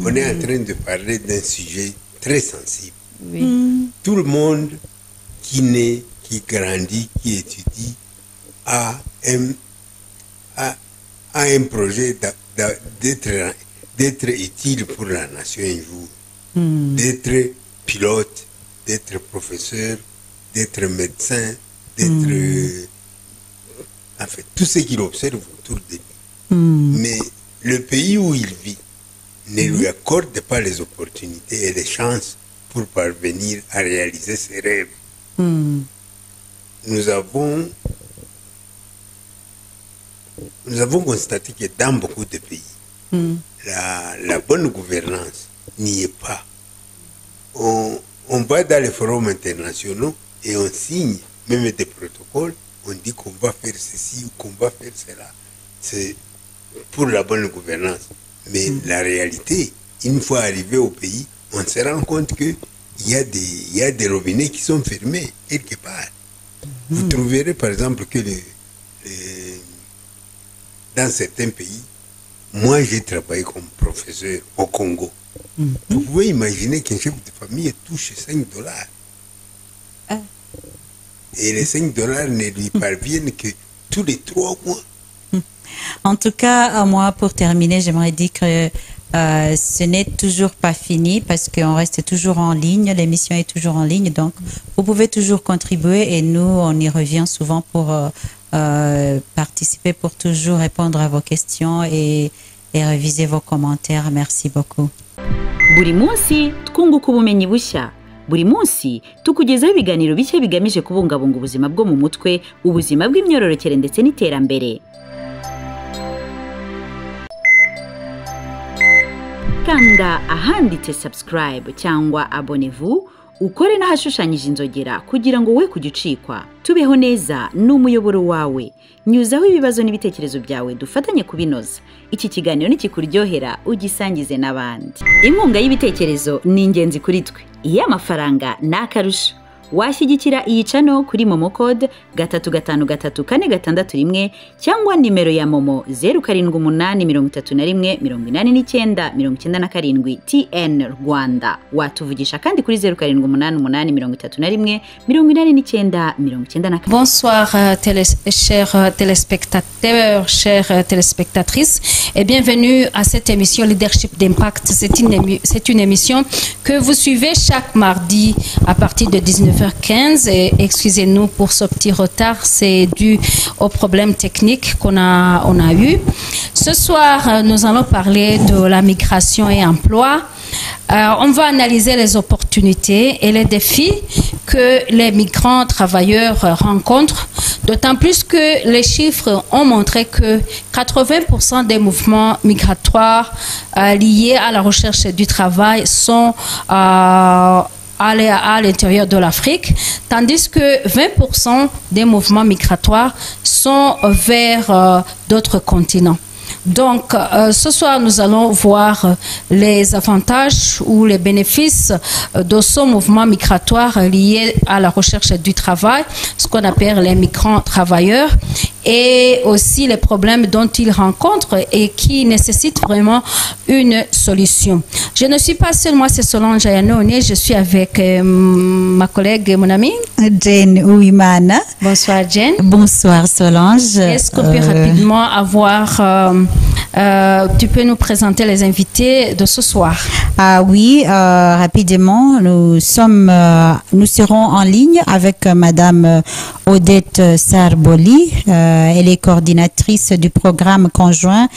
On est en train de parler d'un sujet très sensible. Oui. Tout le monde qui naît, qui grandit, qui étudie a un projet d'être utile pour la nation un jour, d'être pilote, d'être professeur, d'être médecin, d'être... En fait, tout ce qu'il observe autour de lui. Mais le pays où il vit ne lui accorde pas les opportunités et les chances pour parvenir à réaliser ses rêves. Nous avons constaté que dans beaucoup de pays, la bonne gouvernance n'y est pas. On va dans les forums internationaux et on signe même des protocoles, on dit qu'on va faire ceci ou qu'on va faire cela. C'est pour la bonne gouvernance. Mais la réalité, une fois arrivé au pays, on se rend compte qu'il y a des robinets qui sont fermés quelque part. Vous trouverez par exemple que dans certains pays, moi j'ai travaillé comme professeur au Congo. Vous pouvez imaginer qu'un chef de famille touche $5. Et les $5 ne lui parviennent que tous les 3 mois. En tout cas, moi, pour terminer, j'aimerais dire que ce n'est toujours pas fini parce qu'on reste toujours en ligne, l'émission est toujours en ligne, donc vous pouvez toujours contribuer et nous, on y revient souvent pour participer, pour toujours répondre à vos questions et réviser vos commentaires. Merci beaucoup. Buri munsi twunguka ubumenyi bushya. Buri munsi tukugezaho ibiganiro bishya bigamije kubungabunga ubuzima bwo mu mutwe, ubuzima bw'imyororokere ndetse n'iterambere. Kanda ahanditse subscribe cyangwa abonnez-vous, ukore n'ahashushanyije inzogera kugira ngo we kujya tubeho neza n'umuyoboro wawe. Nyuzaho ibibazo n'ibitekerezo byawe dufatanye kubinoza. Iki kiganiro nikikuryohera ugisangize n'abandi. Inkunga y'ibitekerezo ni ingenzi kuri twe. Iy'amafaranga n'akarusho. Washyigikira iyi channel kuri Momo Code 3534661 cyangwa nimero ya Momo 0783318997 TN Rwanda. Watuvugisha kandi kuri 0788318997. Bonsoir chers téléspectateurs, chères téléspectatrices et bienvenue à cette émission Leadership d'Impact. C'est une émission que vous suivez chaque mardi à partir de 19h15 et excusez-nous pour ce petit retard, c'est dû aux problèmes techniques qu'on a eu. Ce soir, nous allons parler de la migration et emploi. On va analyser les opportunités et les défis que les migrants travailleurs rencontrent, d'autant plus que les chiffres ont montré que 80% des mouvements migratoires liés à la recherche du travail sont à l'intérieur de l'Afrique, tandis que 20% des mouvements migratoires sont vers d'autres continents. Donc, ce soir, nous allons voir les avantages ou les bénéfices de ce mouvement migratoire lié à la recherche du travail, ce qu'on appelle les migrants travailleurs, et aussi les problèmes dont ils rencontrent et qui nécessitent vraiment une solution. Je ne suis pas seule, moi c'est Solange Ayanoné, je suis avec ma collègue et mon amie Jane Ouimana. Bonsoir Jane. Bonsoir Solange. Est-ce qu'on peut rapidement avoir... tu peux nous présenter les invités de ce soir? Ah oui, rapidement, nous serons en ligne avec Madame Odette Sarboli. Elle est coordinatrice du programme conjoint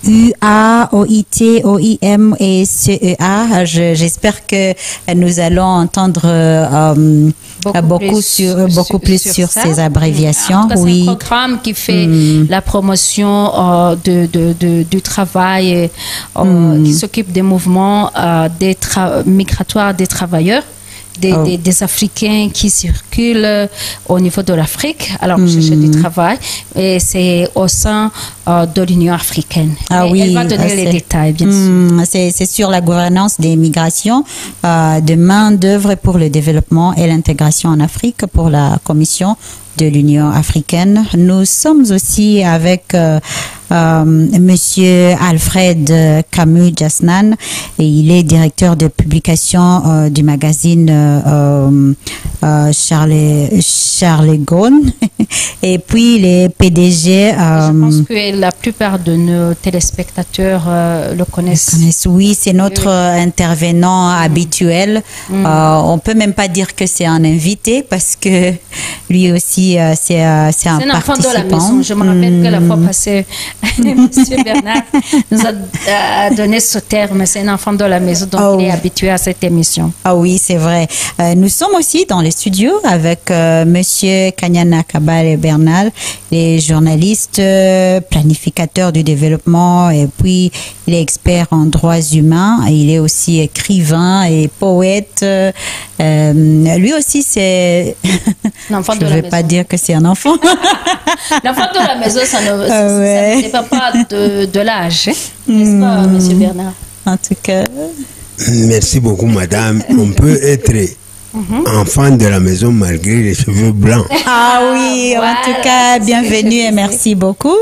UA, OIT, OIM et CEA. J'espère que nous allons entendre beaucoup plus sur ces abréviations. Oui. C'est un programme qui fait la promotion du travail, qui s'occupe des mouvements migratoires des travailleurs. Des Africains qui circulent au niveau de l'Afrique à la recherche du travail, et c'est au sein de l'Union africaine. Oui, elle va donner les détails, bien sûr. C'est sur la gouvernance des migrations, de main-d'œuvre pour le développement et l'intégration en Afrique pour la Commission de l'Union africaine. Nous sommes aussi avec Monsieur Alfred Camus Jasnan, et il est directeur de publication du magazine Charles Gaune. Et puis il est PDG. Je pense que la plupart de nos téléspectateurs le connaissent. Oui, c'est notre intervenant habituel. On peut même pas dire que c'est un invité parce que lui aussi c'est un enfant participant. de la maison. Je me rappelle que la fois passée, Monsieur Bernard nous a donné ce terme. C'est un enfant de la maison, donc il est habitué à cette émission. Ah oui, c'est vrai. Nous sommes aussi dans les studios avec Monsieur Kanyana Kabale Bernal, les journalistes, planificateurs du développement, et puis il est expert en droits humains. Il est aussi écrivain et poète. Lui aussi, c'est... L'enfant de Je la ne vais maison. pas dire que c'est un enfant. L'enfant de la maison, ça ne dépend pas de l'âge, n'est-ce pas, Monsieur Bernard? En tout cas... Merci beaucoup, madame. On peut être enfant de la maison malgré les cheveux blancs. Ah oui, Voilà, en tout cas, bienvenue et merci beaucoup.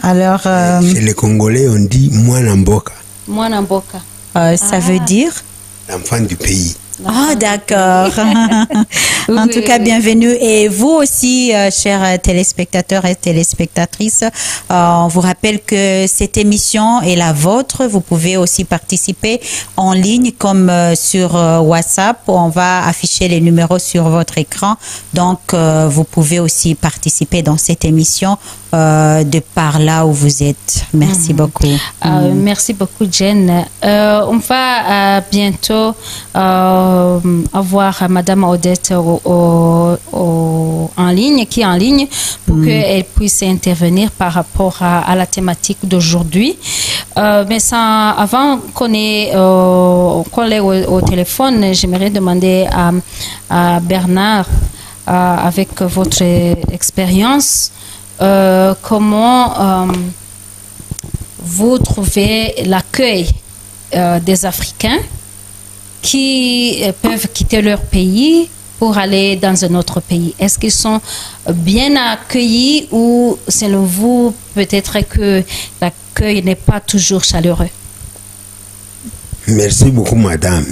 Alors, Chez les Congolais, on dit Mwanamboka, Mwana Mboka. ça veut dire... l'enfant du pays. Ah, d'accord. En tout cas, bienvenue. Et vous aussi, chers téléspectateurs et téléspectatrices, on vous rappelle que cette émission est la vôtre. Vous pouvez aussi participer en ligne comme sur WhatsApp. On va afficher les numéros sur votre écran. Donc, vous pouvez aussi participer dans cette émission de par là où vous êtes. Merci beaucoup. Merci beaucoup, Jen. On va bientôt avoir Madame Odette en ligne, qui est en ligne, pour qu'elle puisse intervenir par rapport à la thématique d'aujourd'hui. Mais avant qu'on l'ait au téléphone, j'aimerais demander à Bernard, avec votre expérience, comment vous trouvez l'accueil des Africains qui peuvent quitter leur pays pour aller dans un autre pays? Est-ce qu'ils sont bien accueillis ou selon vous, peut-être que l'accueil n'est pas toujours chaleureux? Merci beaucoup, madame.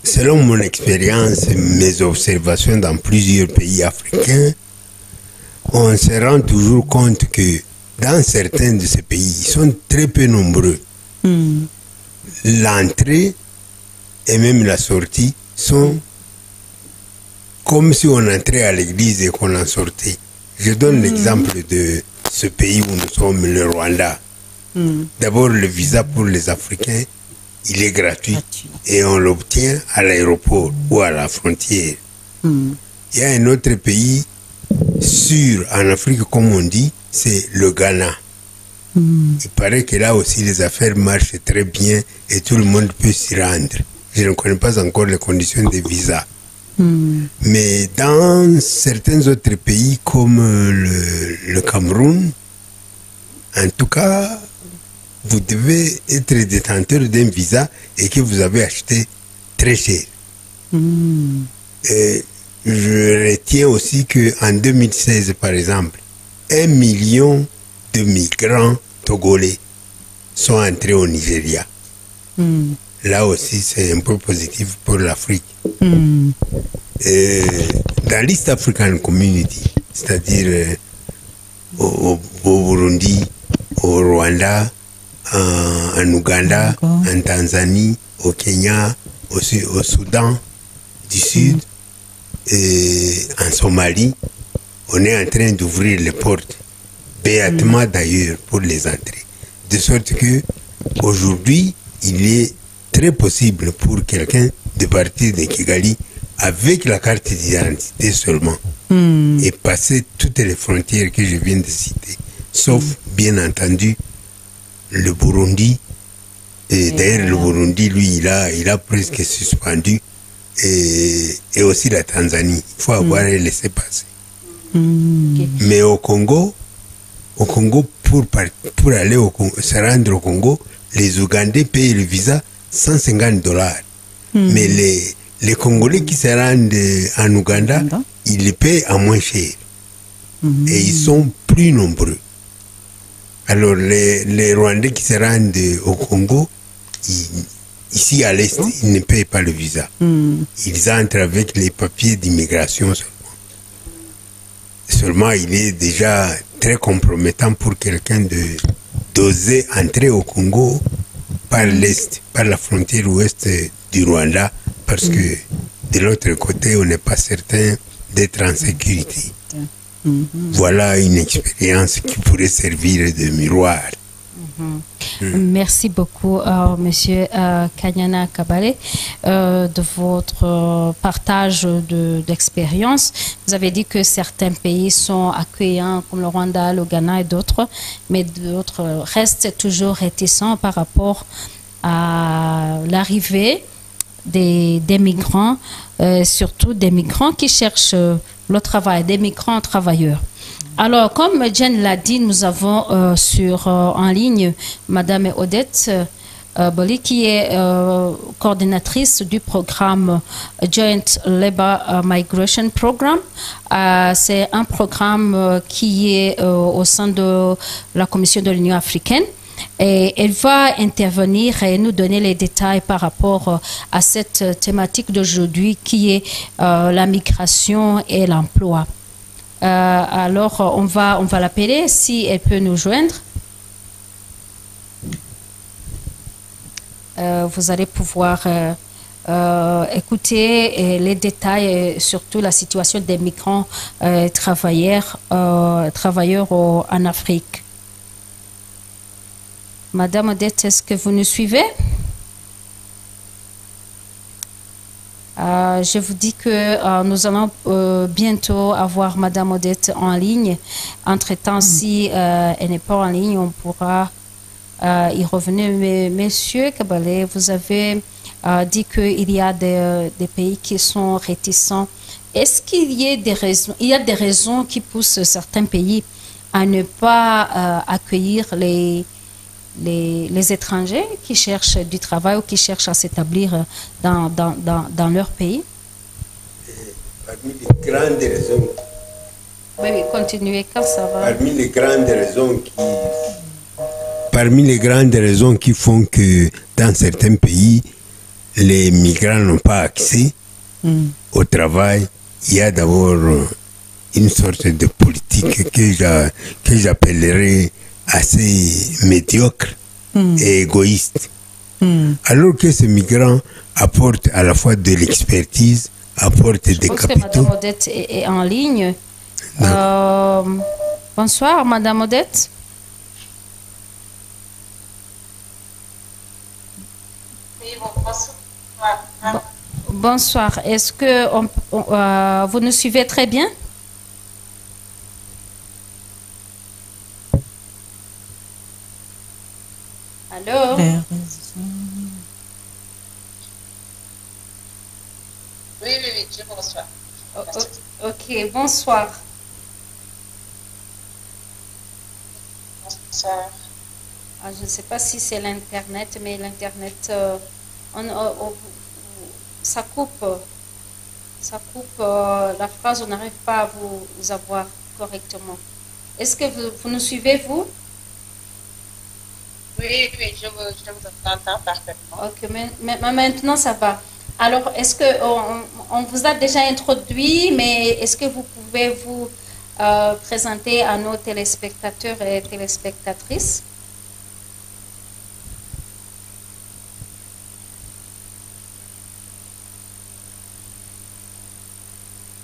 Selon mon expérience, mes observations dans plusieurs pays africains, on se rend toujours compte que dans certains de ces pays, ils sont très peu nombreux. L'entrée et même la sortie sont comme si on entrait à l'église et qu'on en sortait. Je donne l'exemple de ce pays où nous sommes, le Rwanda. D'abord, le visa pour les Africains, il est gratuit et on l'obtient à l'aéroport ou à la frontière. Il y a un autre pays sûr en Afrique, comme on dit, c'est le Ghana. Il paraît que là aussi les affaires marchent très bien et tout le monde peut s'y rendre. Je ne connais pas encore les conditions de visa. Mais dans certains autres pays comme le Cameroun, en tout cas, vous devez être détenteur d'un visa et que vous avez acheté très cher. Et je retiens aussi qu'en 2016, par exemple, 1 million de migrants togolais sont entrés au Nigeria. Là aussi, c'est un peu positif pour l'Afrique. Dans l'East African Community, c'est-à-dire au Burundi, au Rwanda, en Ouganda, en Tanzanie, au Kenya, au Soudan du Sud, et en Somalie, on est en train d'ouvrir les portes, béatement d'ailleurs, pour les entrées. De sorte que aujourd'hui, il est très possible pour quelqu'un de partir de Kigali avec la carte d'identité seulement et passer toutes les frontières que je viens de citer, sauf bien entendu le Burundi. Et d'ailleurs, le Burundi, lui, il a presque suspendu, et aussi la Tanzanie. Il faut avoir laissé passer. Mais au Congo, pour aller se rendre au Congo, les Ougandais payent le visa $150. Mais les Congolais qui se rendent en Ouganda, ils les payent à moins cher. Et ils sont plus nombreux. Alors, les Rwandais qui se rendent au Congo, ici à l'Est, ils ne payent pas le visa. Ils entrent avec les papiers d'immigration seulement. Seulement, il est déjà très compromettant pour quelqu'un d'oser entrer au Congo par l'Est, par la frontière ouest du Rwanda, parce que de l'autre côté, on n'est pas certain d'être en sécurité. Voilà une expérience qui pourrait servir de miroir. Merci beaucoup, Monsieur Kanyana Kabale, de votre partage d'expérience. Vous avez dit que certains pays sont accueillants, comme le Rwanda, le Ghana et d'autres, mais d'autres restent toujours réticents par rapport à l'arrivée des migrants, surtout des migrants qui cherchent le travail, des migrants travailleurs. Alors, comme Jen l'a dit, nous avons en ligne Madame Odette Boli, qui est coordinatrice du programme Joint Labour Migration Program. C'est un programme qui est au sein de la Commission de l'Union africaine. Et elle va intervenir et nous donner les détails par rapport à cette thématique d'aujourd'hui qui est la migration et l'emploi. Alors, on va l'appeler si elle peut nous joindre. Vous allez pouvoir écouter les détails et surtout la situation des migrants travailleurs en Afrique. Madame Odette, est-ce que vous nous suivez? Je vous dis que nous allons bientôt avoir Madame Odette en ligne. Entre-temps, si elle n'est pas en ligne, on pourra y revenir. Mais Monsieur Kabale, vous avez dit qu'il y a des pays qui sont réticents. Est-ce qu'il y a des raisons? Il y a des raisons qui poussent certains pays à ne pas accueillir les étrangers qui cherchent du travail ou qui cherchent à s'établir dans leur pays? Parmi les grandes raisons. Oui, continuez quand ça va. Parmi les grandes raisons qui font que dans certains pays, les migrants n'ont pas accès au travail, il y a d'abord une sorte de politique que j'appellerais assez médiocre et égoïste. Alors que ces migrants apportent à la fois de l'expertise, apportent des capitaux. Je pense que Madame Odette est en ligne. Bonsoir, Madame Odette. Oui, bonsoir. Bonsoir. Est-ce que vous nous suivez très bien? Allô? Oui, je vous reçois. Ok, bonsoir. Bonsoir. Je ne sais pas si c'est l'Internet, mais l'Internet, ça coupe. Ça coupe la phrase, on n'arrive pas à vous avoir correctement. Est-ce que vous nous suivez, vous? Oui, je vous entends parfaitement. Ok, mais maintenant ça va. Alors, est-ce qu'on vous a déjà introduit, mais est-ce que vous pouvez vous présenter à nos téléspectateurs et téléspectatrices?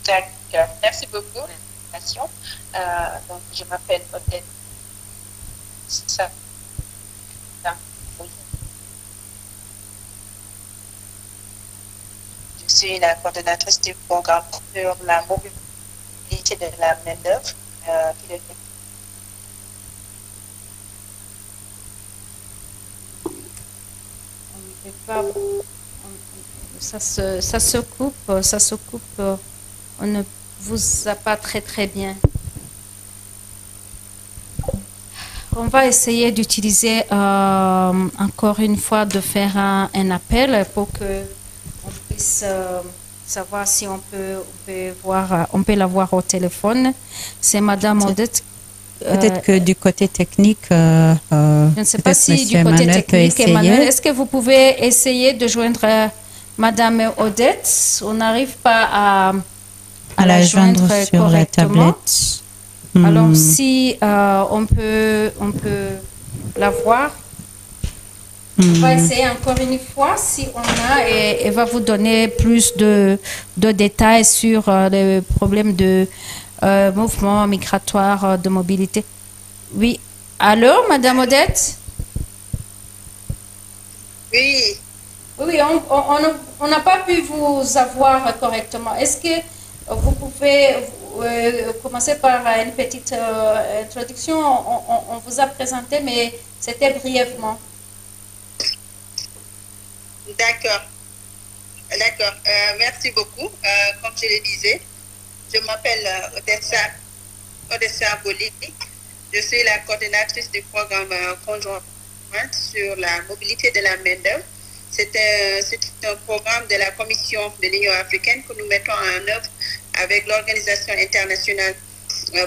D'accord, merci beaucoup pour l'invitation. Donc, je m'appelle Odette. Je suis la coordonnatrice du programme sur la mobilité de la main-d'œuvre. Ça se coupe. On ne vous a pas très bien. On va essayer d'utiliser encore une fois de faire un appel pour que on puisse savoir si on peut la voir au téléphone. C'est Madame Odette peut-être que du côté technique, je ne sais pas si du côté technique, Emmanuel, est-ce que vous pouvez essayer de joindre Madame Odette? On n'arrive pas à la joindre sur la tablette. Alors, si on peut la voir, on va essayer encore une fois si on a, et elle va vous donner plus de détails sur les problèmes de mouvement migratoire, de mobilité. Oui. Allô, Madame Odette? Oui. Oui, on n'a pas pu vous avoir correctement. Est-ce que vous pouvez commencer par une petite introduction? On vous a présenté, mais c'était brièvement. D'accord. D'accord. Merci beaucoup. Comme je le disais, je m'appelle Odessa Boli. Je suis la coordinatrice du programme conjoint sur la mobilité de la main-d'œuvre. C'est un programme de la Commission de l'Union africaine que nous mettons en œuvre avec l'Organisation internationale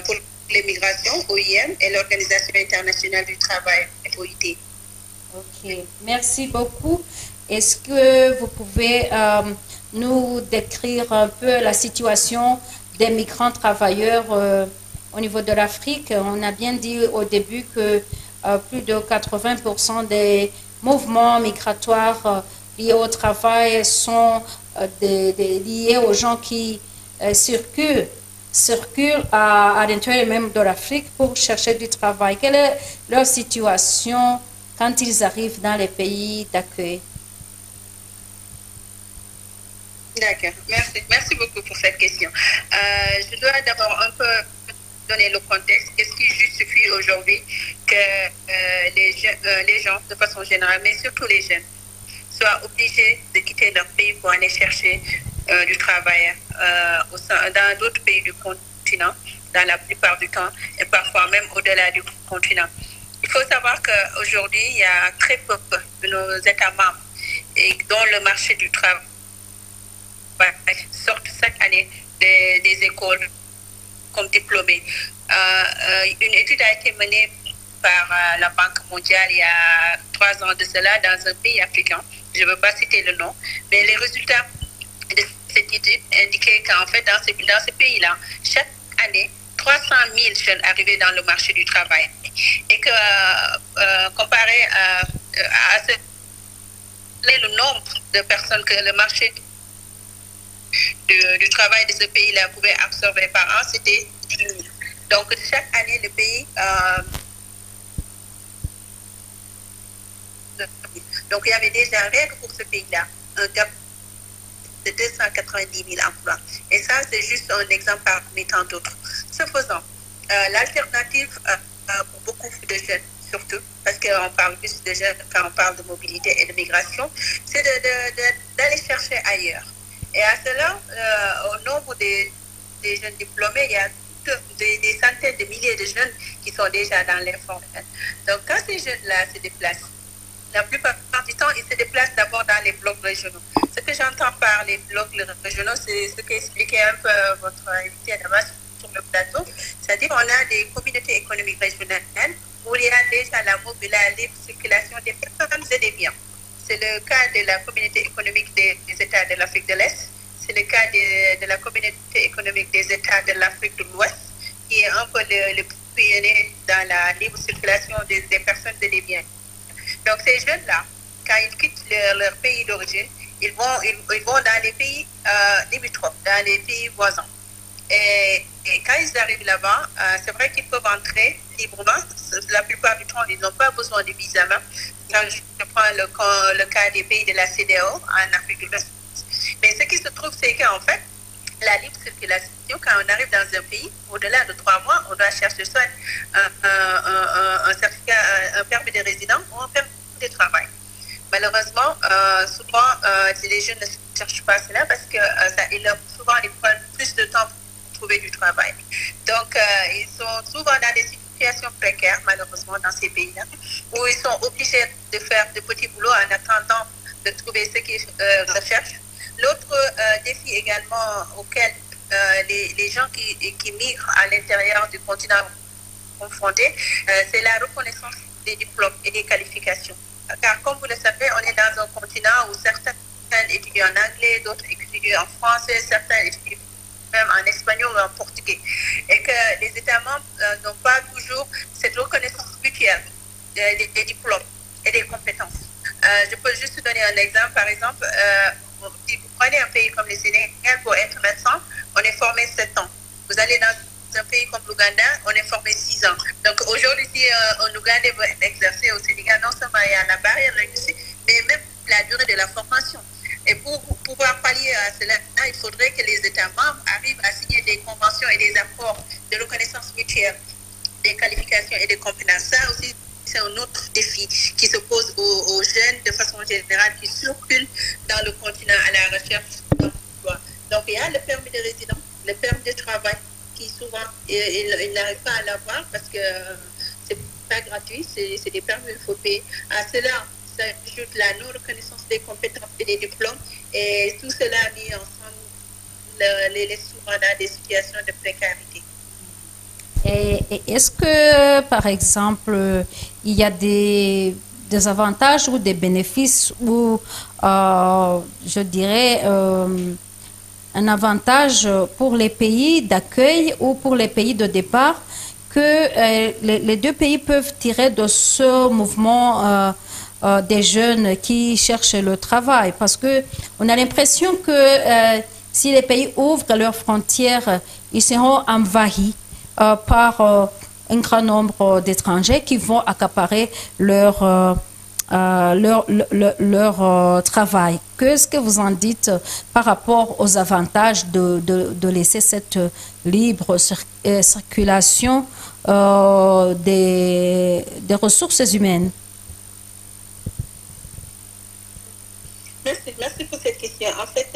pour les migrations, OIM, et l'Organisation internationale du travail, OIT. Ok, merci beaucoup. Est-ce que vous pouvez nous décrire un peu la situation des migrants travailleurs au niveau de l'Afrique? On a bien dit au début que plus de 80% des mouvements migratoires liés au travail sont liés aux gens qui circulent à l'intérieur même de l'Afrique pour chercher du travail. Quelle est leur situation quand ils arrivent dans les pays d'accueil? D'accord, merci. Merci beaucoup pour cette question. Je dois d'abord un peu donner le contexte. Qu'est-ce qui justifie aujourd'hui que les gens, de façon générale, mais surtout les jeunes, soient obligés de quitter leur pays pour aller chercher du travail dans d'autres pays du continent, dans la plupart du temps, et parfois même au-delà du continent. Il faut savoir qu'aujourd'hui, il y a très peu de nos États membres et dont le marché du travail sortent chaque année des écoles comme diplômés. Une étude a été menée par la Banque mondiale il y a 3 ans de cela dans un pays africain. Je ne veux pas citer le nom, mais les résultats de cette étude indiquaient qu'en fait, dans ce pays-là, chaque année, 300 000 jeunes arrivaient dans le marché du travail. Et que, comparé à le nombre de personnes que le marché du travail de ce pays-là pouvait absorber par an, c'était 10 000. Donc, chaque année, le pays... donc, il y avait déjà rien que pour ce pays-là un gap de 290 000 emplois. Et ça, c'est juste un exemple parmi tant d'autres. Ce faisant, l'alternative pour beaucoup de jeunes, surtout, parce qu'on parle plus de jeunes quand on parle de mobilité et de migration, c'est d'aller chercher ailleurs. Et à cela, au nombre des jeunes diplômés, il y a des centaines de milliers de jeunes qui sont déjà dans l'informel. Donc, quand ces jeunes-là se déplacent, la plupart du temps, ils se déplacent d'abord dans les blocs régionaux. Ce que j'entends par les blocs régionaux, c'est ce qu'expliquait un peu votre invité d'abord sur le plateau. C'est-à-dire qu'on a des communautés économiques régionales où il y a déjà la libre circulation des personnes et des biens. C'est le cas de la communauté économique des États de l'Afrique de l'Est. C'est le cas de la communauté économique des États de l'Afrique de l'Ouest, qui est un peu le pionnier dans la libre circulation des personnes et des biens. Donc ces jeunes-là, quand ils quittent leur pays d'origine, ils vont dans les pays limitrophes, dans les pays voisins. Et quand ils arrivent là-bas, c'est vrai qu'ils peuvent entrer librement. La plupart du temps, ils n'ont pas besoin de visa. Quand je prends le cas des pays de la CEDEAO en Afrique de l'Ouest. Mais ce qui se trouve, c'est qu'en fait, la libre circulation, quand on arrive dans un pays, au-delà de 3 mois, on doit chercher soit un certificat, un permis de résidence ou un permis de travail. Malheureusement, souvent, les jeunes ne cherchent pas cela parce que souvent, ils prennent plus de temps pour trouver du travail. Donc, ils sont souvent dans des situations précaires, malheureusement, dans ces pays-là, où ils sont obligés de faire de petits boulots en attendant de trouver ce qu'ils recherchent. L'autre défi également auquel les gens qui migrent à l'intérieur du continent confrontés, c'est la reconnaissance des diplômes et des qualifications. Car comme vous le savez, on est dans un continent où certains étudient en anglais, d'autres étudient en français, certains étudient même en espagnol ou en portugais. Et que les États membres n'ont pas toujours cette reconnaissance mutuelle des diplômes et des compétences. Je peux juste donner un exemple. Par exemple, si vous prenez un pays comme le Sénégal, pour être médecin, on est formé 7 ans. Vous allez dans un pays comme l'Ouganda, on est formé 6 ans. Donc aujourd'hui, si un Ougandais veut exercer au Sénégal, non seulement il y a la barrière linguistique, mais même la durée de la formation. Et pour pouvoir pallier à cela, il faudrait que les États membres arrivent à signer des conventions et des accords de reconnaissance mutuelle des qualifications et des compétences. Ça aussi, c'est un autre défi qui se pose aux jeunes de façon générale qui circulent dans le continent à la recherche d'emploi. Donc il y a le permis de résidence, le permis de travail, qui souvent ils n'arrivent pas à l'avoir parce que c'est pas gratuit, c'est des permis qu'il faut payer. À cela s'ajoute la non-reconnaissance des compétences et des diplômes, et tout cela mis ensemble les souvent dans des situations de précarité. Et est-ce que, par exemple, il y a des avantages ou des bénéfices ou, je dirais, un avantage pour les pays d'accueil ou pour les pays de départ que les deux pays peuvent tirer de ce mouvement des jeunes qui cherchent le travail? Parce qu'on a l'impression que si les pays ouvrent leurs frontières, ils seront envahis par un grand nombre d'étrangers qui vont accaparer leur travail. Qu'est-ce que vous en dites par rapport aux avantages de laisser cette libre circulation des ressources humaines? Merci pour cette question. En fait,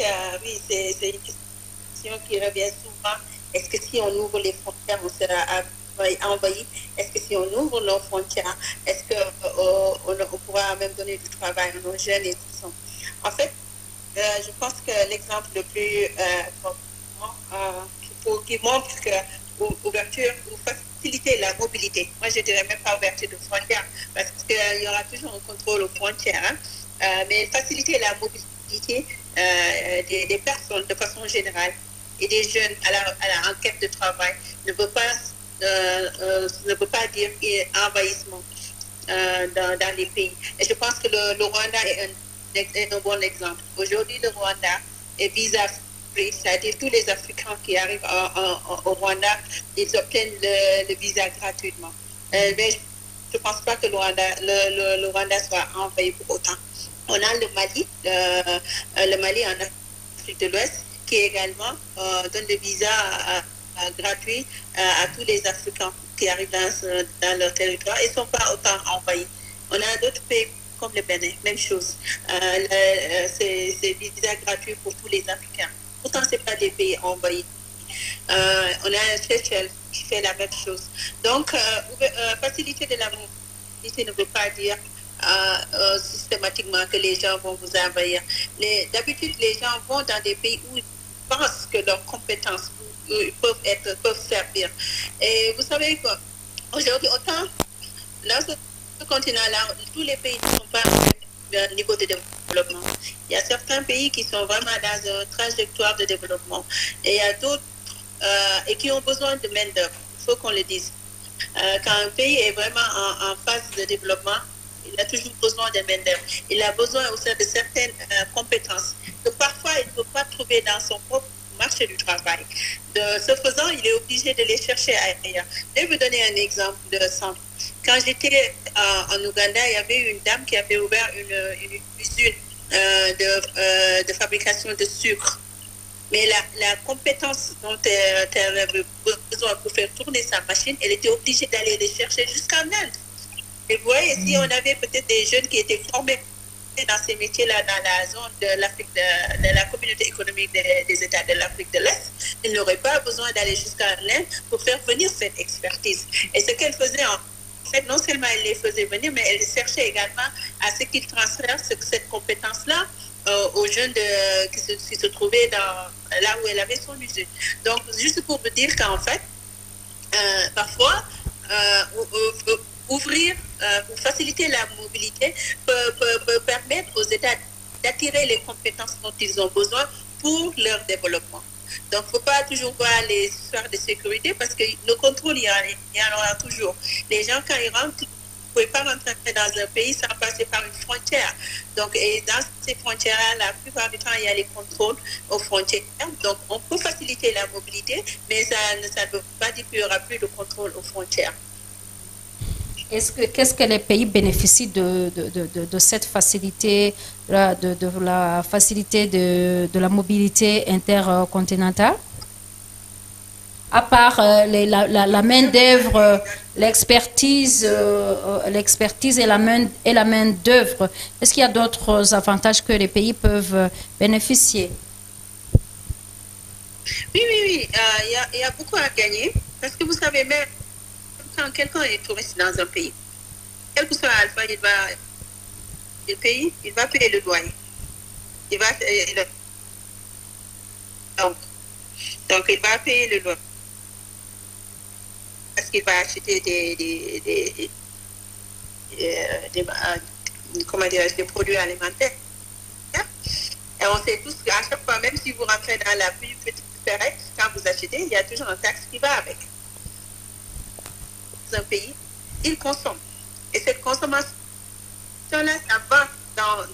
oui, c'est une question qui revient souvent. Est-ce que si on ouvre les frontières, on sera envahi? Est-ce que si on ouvre nos frontières, est-ce qu'on pourra même donner du travail à nos jeunes et tout ça? En fait, je pense que l'exemple le plus qui montre que ouverture ou faciliter la mobilité, moi je dirais même pas ouverture de frontières, parce qu'il y aura toujours un contrôle aux frontières, mais faciliter la mobilité des personnes de façon générale et des jeunes à la enquête de travail ne veut pas dire envahissement dans les pays. Et je pense que le Rwanda est un bon exemple. Aujourd'hui, le Rwanda est visa-free, c'est-à-dire tous les Africains qui arrivent au Rwanda, ils obtiennent le visa gratuitement. Mais je ne pense pas que le Rwanda soit envahi pour autant. On a le Mali en Afrique de l'Ouest, qui également donne le visa gratuit à tous les Africains qui arrivent dans leur territoire et ne sont pas autant envahis. On a d'autres pays comme le Bénin, même chose. C'est visa gratuit pour tous les Africains. Pourtant, ce n'est pas des pays envahis. On a Seychelles qui fait la même chose. Donc, faciliter de la mobilité ne veut pas dire systématiquement que les gens vont vous envahir. D'habitude, les gens vont dans des pays où ils pensent que leurs compétences peuvent servir. Et vous savez quoi, aujourd'hui, autant dans ce continent-là, tous les pays ne sont pas au niveau de développement. Il y a certains pays qui sont vraiment dans une trajectoire de développement. Et il y a d'autres qui ont besoin de main-d'œuvre. Il faut qu'on le dise. Quand un pays est vraiment en phase de développement, il a toujours besoin de main-d'œuvre. Il a besoin aussi de certaines compétences que parfois il ne peut pas trouver dans son propre marché du travail. De ce faisant, il est obligé de les chercher ailleurs. Je vais vous donner un exemple de ça. Quand j'étais en Ouganda, il y avait une dame qui avait ouvert une usine de fabrication de sucre. Mais la compétence dont elle avait besoin pour faire tourner sa machine, elle était obligée d'aller les chercher jusqu'en Inde. Et vous voyez, si on avait peut-être des jeunes qui étaient formés dans ces métiers-là, dans la zone de l'Afrique, de la communauté économique des États de l'Afrique de l'Est, ils n'auraient pas besoin d'aller jusqu'à l'Inde pour faire venir cette expertise. Et ce qu'elle faisait, en fait, non seulement elle les faisait venir, mais elle cherchait également à ce qu'ils transfèrent cette compétence-là aux jeunes qui se trouvaient là où elle avait son usine. Donc, juste pour vous dire qu'en fait, parfois, ouvrir ou faciliter la mobilité peut permettre aux États d'attirer les compétences dont ils ont besoin pour leur développement. Donc, il ne faut pas toujours voir les histoires de sécurité parce que le contrôle, il y en aura toujours. Les gens, quand ils rentrent, vous ne pouvez pas rentrer dans un pays sans passer par une frontière. Donc, et dans ces frontières-là, la plupart du temps, il y a les contrôles aux frontières. Donc, on peut faciliter la mobilité, mais ça ne veut pas dire qu'il n'y aura plus de contrôle aux frontières. Qu'est-ce que les pays bénéficient de cette facilité, de la facilité de la mobilité intercontinentale? À part la main-d'œuvre, l'expertise et la main-d'œuvre, est-ce qu'il y a d'autres avantages que les pays peuvent bénéficier? Oui. Il y a beaucoup à gagner parce que vous savez, même quand quelqu'un est touriste dans un pays, quel que soit l'alpha, il va payer le loyer. Donc, il va payer le loyer. Parce qu'il va acheter des produits alimentaires. Et on sait tous qu'à chaque fois, même si vous rentrez dans la plus petite ferrette, quand vous achetez, il y a toujours un taxe qui va avec. Dans un pays, il consomme. Et cette consommation-là, ça va dans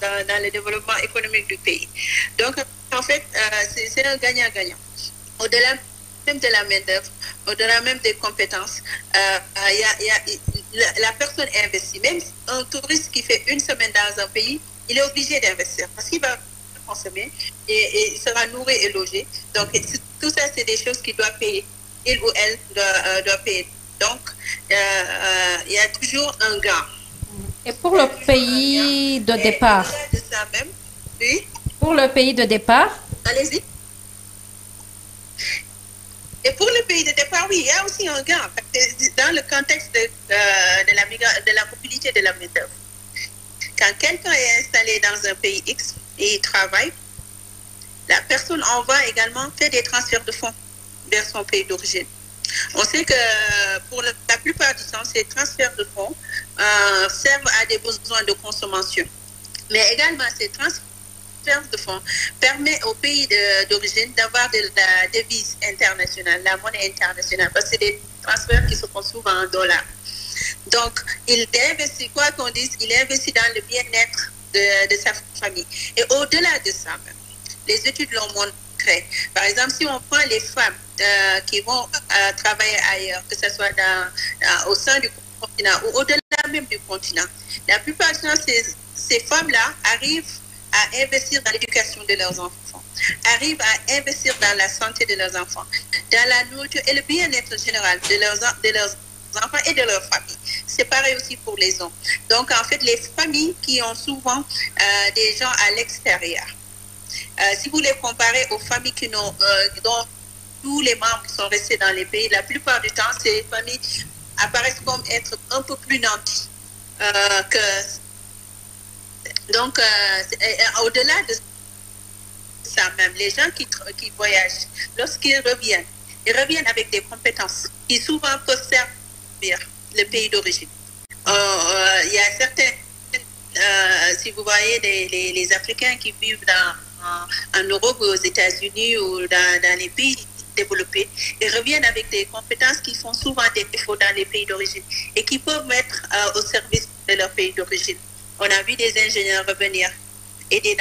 le développement économique du pays. Donc, en fait, c'est un gagnant-gagnant. Au-delà même de la main-d'œuvre, au-delà même des compétences, la personne investit. Même un touriste qui fait une semaine dans un pays, il est obligé d'investir parce qu'il va consommer et il sera nourri et logé. Donc, tout ça, c'est des choses qu'il doit payer. Il ou elle doit payer. Donc, il y a toujours un gain. Et pour le pays de départ? De ça même, oui. Pour le pays de départ? Allez-y. Et pour le pays de départ, oui, il y a aussi un gain. Dans le contexte de la mobilité de la main-d'œuvre. Quand quelqu'un est installé dans un pays X et il travaille, la personne envoie également fait des transferts de fonds vers son pays d'origine. On sait que pour la plupart du temps, ces transferts de fonds servent à des besoins de consommation. Mais également, ces transferts de fonds permettent au pays d'origine d'avoir de la devise internationale, la monnaie internationale, parce que c'est des transferts qui se font souvent en dollars. Donc, il investit, quoi qu'on dise, il investit dans le bien-être de sa famille. Et au-delà de ça, même, les études l'ont montré. Par exemple, si on prend les femmes qui vont travailler ailleurs, que ce soit au sein du continent ou au-delà même du continent, la plupart du temps, ces femmes-là arrivent à investir dans l'éducation de leurs enfants, arrivent à investir dans la santé de leurs enfants, dans la nourriture et le bien-être général de leurs enfants et de leur famille. C'est pareil aussi pour les hommes. Donc, en fait, les familles qui ont souvent des gens à l'extérieur, si vous les comparez aux familles dont tous les membres sont restés dans les pays, la plupart du temps, ces familles apparaissent comme être un peu plus nantis Donc, au-delà de ça même, les gens qui voyagent, lorsqu'ils reviennent, ils reviennent avec des compétences qui souvent peuvent servir le pays d'origine. Il y a certains, si vous voyez les Africains qui vivent en Europe ou aux États-Unis ou dans les pays développés, ils reviennent avec des compétences qui font souvent des défauts dans les pays d'origine et qui peuvent mettre au service de leur pays d'origine. On a vu des ingénieurs revenir, aider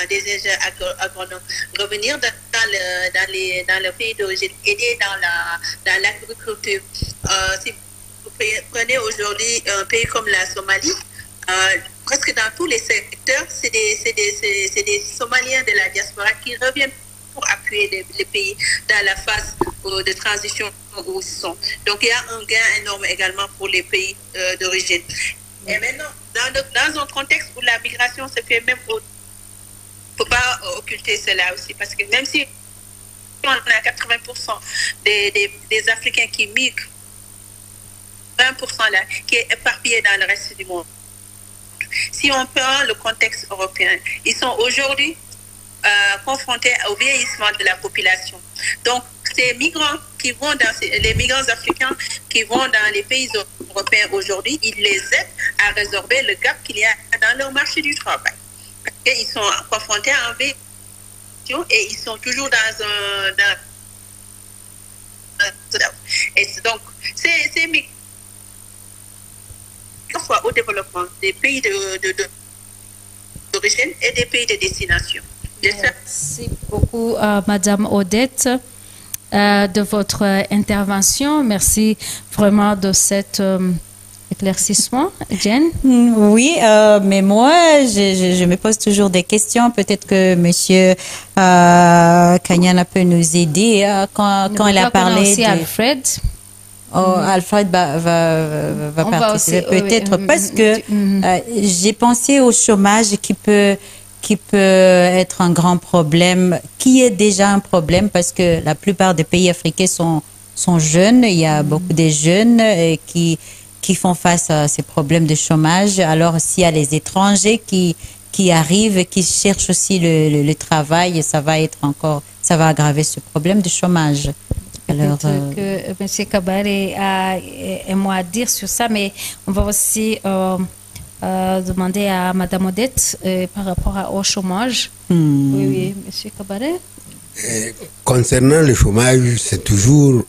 des ingénieurs agronomes, revenir dans le pays d'origine, aider dans l'agriculture. Si vous prenez aujourd'hui un pays comme la Somalie, presque dans tous les secteurs, c'est des Somaliens de la diaspora qui reviennent pour appuyer les pays dans la phase de transition où ils sont. Donc il y a un gain énorme également pour les pays d'origine. Et maintenant, dans un contexte où la migration se fait même il ne faut pas occulter cela aussi, parce que même si on a 80% des Africains qui migrent, 20% là, qui est éparpillé dans le reste du monde. Si on prend le contexte européen, ils sont aujourd'hui confrontés au vieillissement de la population. Donc, ces migrants qui vont les migrants africains qui vont dans les pays européens aujourd'hui, ils les aident à résorber le gap qu'il y a dans leur marché du travail. Parce qu'ils sont confrontés à un véhicule et ils sont toujours dans un... Et donc, c'est soit au développement des pays d'origine et des pays de destination. Merci beaucoup, Madame Odette, de votre intervention. Merci vraiment de cet éclaircissement. Jen? Oui, mais moi, je me pose toujours des questions. Peut-être que Monsieur Kanyana peut nous aider quand il a parlé aussi de... Alfred. Oh, Alfred va participer peut-être parce que j'ai pensé au chômage qui peut être un grand problème, qui est déjà un problème parce que la plupart des pays africains sont jeunes. Il y a beaucoup de jeunes qui font face à ces problèmes de chômage. Alors, s'il y a les étrangers qui arrivent, qui cherchent aussi le travail, ça va aggraver ce problème de chômage. Alors, peut-être que M. Kabare a un mot à dire sur ça, mais on va aussi demander à Mme Odette par rapport au chômage. Oui, M. Kabare. Concernant le chômage, c'est toujours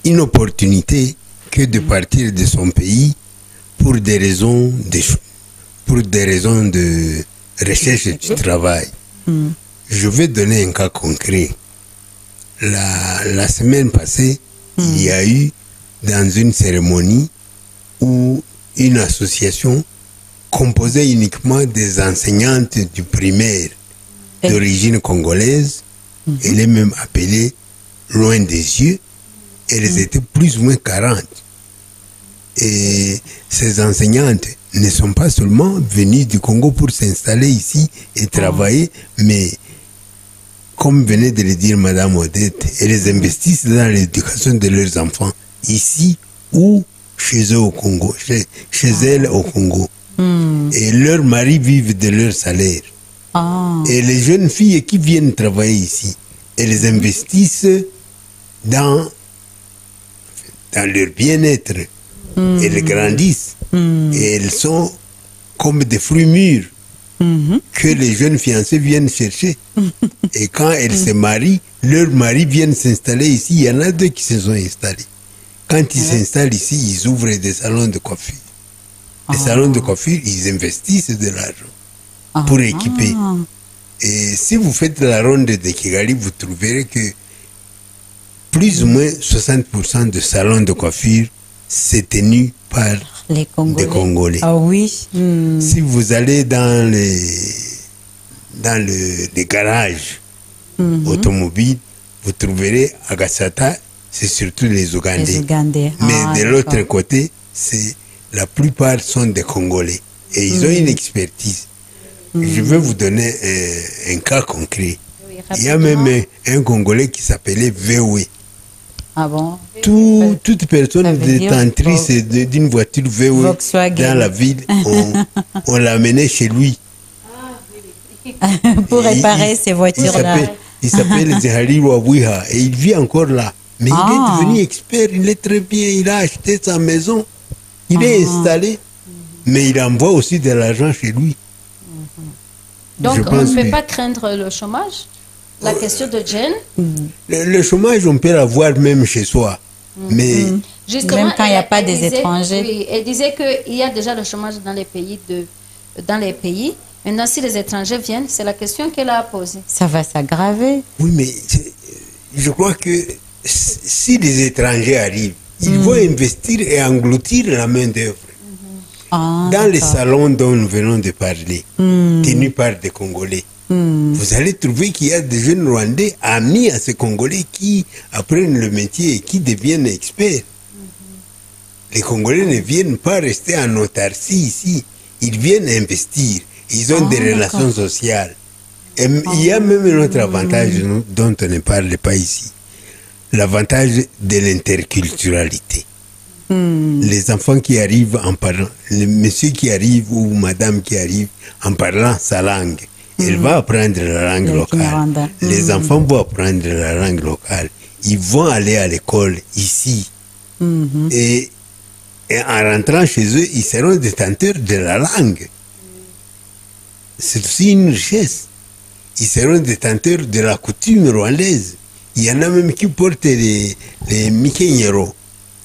une opportunité que de partir de son pays pour des raisons de recherche du travail. Je vais donner un cas concret. La semaine passée, il y a eu dans une cérémonie où une association composée uniquement des enseignantes du primaire d'origine congolaise, elle est même appelée loin des yeux, elles étaient plus ou moins 40. Et ces enseignantes ne sont pas seulement venues du Congo pour s'installer ici et travailler, mais comme venait de le dire Madame Odette, elles investissent dans l'éducation de leurs enfants, ici ou chez eux au Congo, chez elles au Congo. Et leurs maris vivent de leur salaire. Et les jeunes filles qui viennent travailler ici, elles investissent dans leur bien-être. Elles grandissent. Et elles sont comme des fruits mûrs que les jeunes fiancés viennent chercher. Et quand elles se marient, leurs maris viennent s'installer ici. Il y en a deux qui se sont installés. Quand ils s'installent ici, ils ouvrent des salons de coiffure. Les salons de coiffure, ils investissent de l'argent pour équiper. Et si vous faites la ronde de Kigali, vous trouverez que plus ou moins 60% de salons de coiffure, c'est tenu par les Congolais. Des Congolais. Ah oui. Si vous allez dans les garages automobiles, vous trouverez à Gassata, c'est surtout les Ougandais. Mais de l'autre côté, la plupart sont des Congolais. Et ils ont une expertise. Je vais vous donner un cas concret. Il y a même un Congolais qui s'appelait VW. Ah bon? Toute personne détentrice d'une voiture VW dans la ville, on l'amenait chez lui. Pour réparer ces voitures-là. Il s'appelle Zahari Wawiha et il vit encore là. Mais il est devenu expert, il est très bien, il a acheté sa maison, il est installé, mais il envoie aussi de l'argent chez lui. Donc on ne peut pas craindre le chômage? La question de Jen. Le chômage, on peut l'avoir même chez soi. Mais justement, même quand il n'y a pas des étrangers. Oui, elle disait qu'il y a déjà le chômage dans les pays. Maintenant, si les étrangers viennent, c'est la question qu'elle a posée. Ça va s'aggraver. Oui, mais je crois que si les étrangers arrivent, ils vont investir et engloutir la main-d'œuvre. Dans les salons dont nous venons de parler, tenus par des Congolais, vous allez trouver qu'il y a des jeunes Rwandais amis à ces Congolais qui apprennent le métier et qui deviennent experts. Les Congolais ne viennent pas rester en autarcie ici. Ils viennent investir. Ils ont des relations sociales. Et il y a même un autre avantage dont on ne parle pas ici. L'avantage de l'interculturalité. Les enfants qui arrivent en parlant, les messieurs qui arrivent ou madame qui arrivent en parlant sa langue, Elle va apprendre la langue locale. Les enfants vont apprendre la langue locale. Ils vont aller à l'école ici. Et en rentrant chez eux, ils seront détenteurs de la langue. C'est aussi une richesse. Ils seront détenteurs de la coutume rwandaise. Il y en a même qui portent les mikenyero.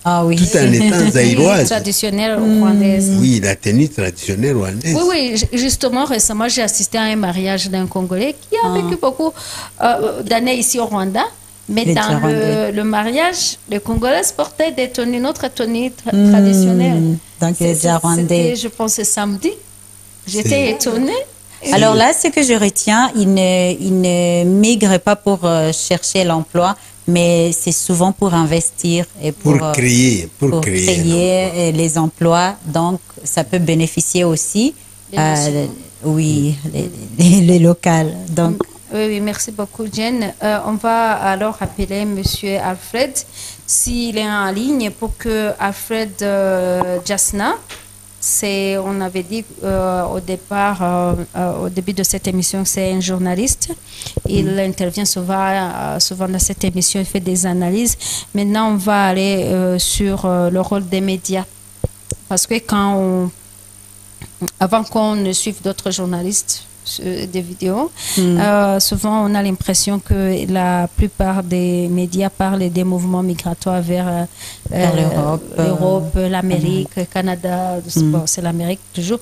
Ah oui. Tout en étant zaïroise. Traditionnelle rwandaise. Oui, la tenue traditionnelle rwandaise. Oui, justement, récemment, j'ai assisté à un mariage d'un Congolais qui a vécu beaucoup d'années ici au Rwanda. Mais dans le mariage, les Congolais portaient des tenues, notre tenue traditionnelle. Donc, les Rwandais. Je pense que samedi. J'étais étonnée. Alors là, ce que je retiens, ils ne migrent pas pour chercher l'emploi, mais c'est souvent pour investir et pour créer les emplois. Donc, ça peut bénéficier aussi, les locales. Donc, oui, merci beaucoup, Jen. On va alors appeler M. Alfred, s'il est en ligne, pour que Alfred Jasna, on avait dit au départ, au début de cette émission, c'est un journaliste. Il intervient souvent dans cette émission, il fait des analyses. Maintenant, on va aller sur le rôle des médias. Parce que avant qu'on ne suive d'autres journalistes, des vidéos, souvent on a l'impression que la plupart des médias parlent des mouvements migratoires vers l'Europe, l'Amérique, le Canada, bon, c'est l'Amérique toujours,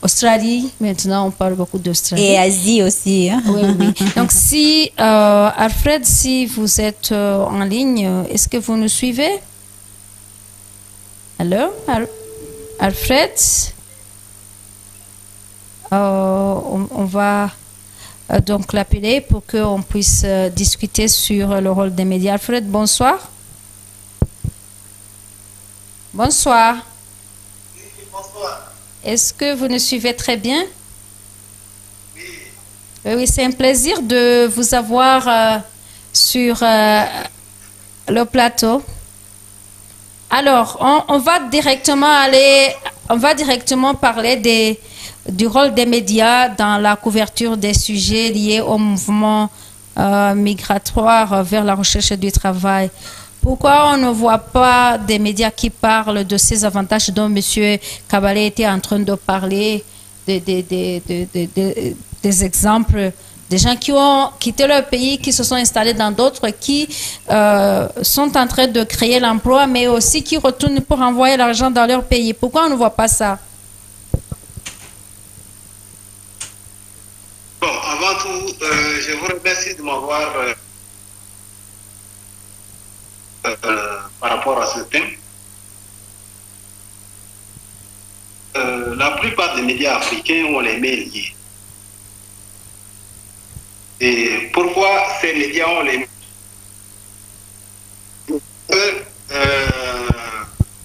Australie, maintenant on parle beaucoup d'Australie. Et Asie aussi. Hein? Oui. Donc si, Alfred, si vous êtes en ligne, est-ce que vous nous suivez? Allô, Alfred? On va donc l'appeler pour qu'on puisse discuter sur le rôle des médias. Alfred, bonsoir. Bonsoir. Oui, bonsoir. Est-ce que vous nous suivez très bien? Oui, c'est un plaisir de vous avoir sur le plateau. Alors, on va directement parler du rôle des médias dans la couverture des sujets liés au mouvement migratoire vers la recherche du travail. Pourquoi on ne voit pas des médias qui parlent de ces avantages dont M. Kabalé était en train de parler, des exemples des gens qui ont quitté leur pays, qui se sont installés dans d'autres, qui sont en train de créer l'emploi, mais aussi qui retournent pour envoyer l'argent dans leur pays. Pourquoi on ne voit pas ça? Bon, avant tout, je vous remercie de m'avoir par rapport à ce thème. La plupart des médias africains ont les mains liées. Et pourquoi ces médias ont les mains liées?